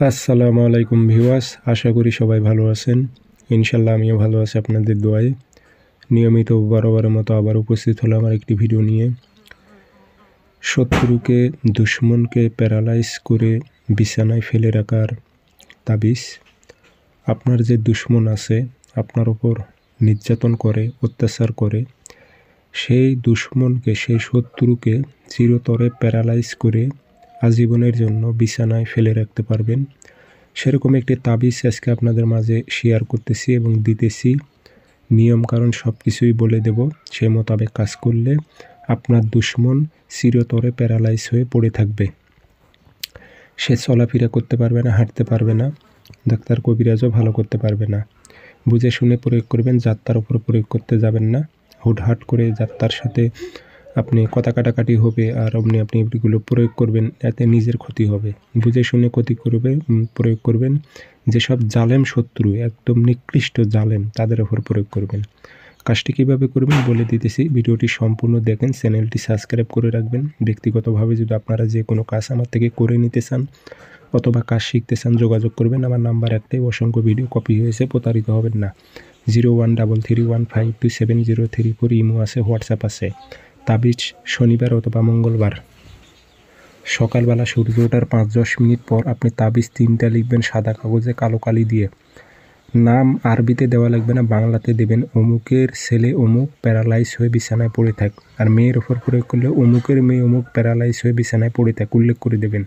আসসালামু আলাইকুম ভিউয়ার্স, আশা করি সবাই ভালো আছেন। ইনশাল্লাহ আমিও ভালো আছি আপনাদের দোয়ায়। নিয়মিত বরাবরের মতো আবার উপস্থিত হলাম আমার একটি ভিডিও নিয়ে। শত্রুকে দুশ্মনকে প্যারালাইজ করে বিছানায় ফেলে রাখার তাবিজ। আপনার যে দুশ্মন আছে, আপনার ওপর নির্যাতন করে, অত্যাচার করে, সেই দুশ্মনকে, সেই শত্রুকে চিরতরে প্যারালাইজ করে আজীবনের জন্য বিছানায় ফেলে রাখতে পারবেন। সেরকম একটি তাবিজ আজকে আপনাদের মাঝে শেয়ার করতেছি এবং দিতেছি। নিয়মকানুন সব কিছুই বলে দেব। সেই মোতাবেক কাজ করলে আপনার দুশ্মন চিরতরে প্যারালাইজ হয়ে পড়ে থাকবে। সে চলাফেরা করতে পারবে না, হাঁটতে পারবে না, ডাক্তার কবিরাজও ভালো করতে পারবে না। বুঝে শুনে প্রয়োগ করবেন, যাত্রার উপর প্রয়োগ করতে যাবেন না। হুটহাট করে যাত্রার সাথে আপনি কথা কাটাকাটি হবে আর আপনি এগুলো প্রয়োগ করবেন, এতে নিজের ক্ষতি হবে। বুঝে শুনে প্রয়োগ করবেন। যেসব জালেম শত্রু, একদম নিকৃষ্ট জালেম, তাদের ওপর প্রয়োগ করবেন। কাজটি কীভাবে করবেন বলে দিতেছি, ভিডিওটি সম্পূর্ণ দেখেন, চ্যানেলটি সাবস্ক্রাইব করে রাখবেন। ব্যক্তিগতভাবে যদি আপনারা যে কোনো কাজ আমার থেকে করে নিতে চান অথবা কাজ শিখতে চান, যোগাযোগ করবেন। আমার নাম্বার একটাই, অসংখ্য ভিডিও কপি হয়েছে, প্রতারিত হবেন না। 0133152703 ইমো আছে, হোয়াটসঅ্যাপ আছে। তাবিজ শনিবার অথবা মঙ্গলবার সকালবেলা সূর্য ওঠার 5-10 মিনিট পর আপনি তাবিজ 3টা লিখবেন সাদা কাগজে কালো কালি দিয়ে। নাম আরবিতে দেওয়া লাগবে না, বাংলাতে দেবেন। অমুকের ছেলে অমুক প্যারালাইজ হয়ে বিছানায় পড়ে থাক। আর মেয়ের ওপর প্রয়োগ করলে অমুকের মেয়ে অমুক প্যারালাইজ হয়ে বিছানায় পড়ে থাক উল্লেখ করে দেবেন।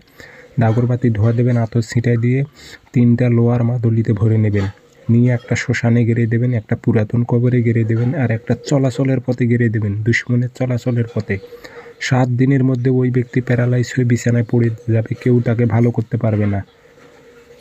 আগরবাতি ধোয়া দেবেন, আতর ছিটায় দিয়ে 3টা লোয়ার মাদুলিতে ভরে নেবেন। নিয়ে একটা শ্মশানে গেড়ে দেবেন, একটা পুরাতন কবরে গেড়ে দেবেন, আর একটা চলাচলের পথে গেড়ে দেবেন, দুশ্মনের চলাচলের পথে। 7 দিনের মধ্যে ওই ব্যক্তি প্যারালাইজ হয়ে বিছানায় পড়ে যাবে, কেউ তাকে ভালো করতে পারবে না।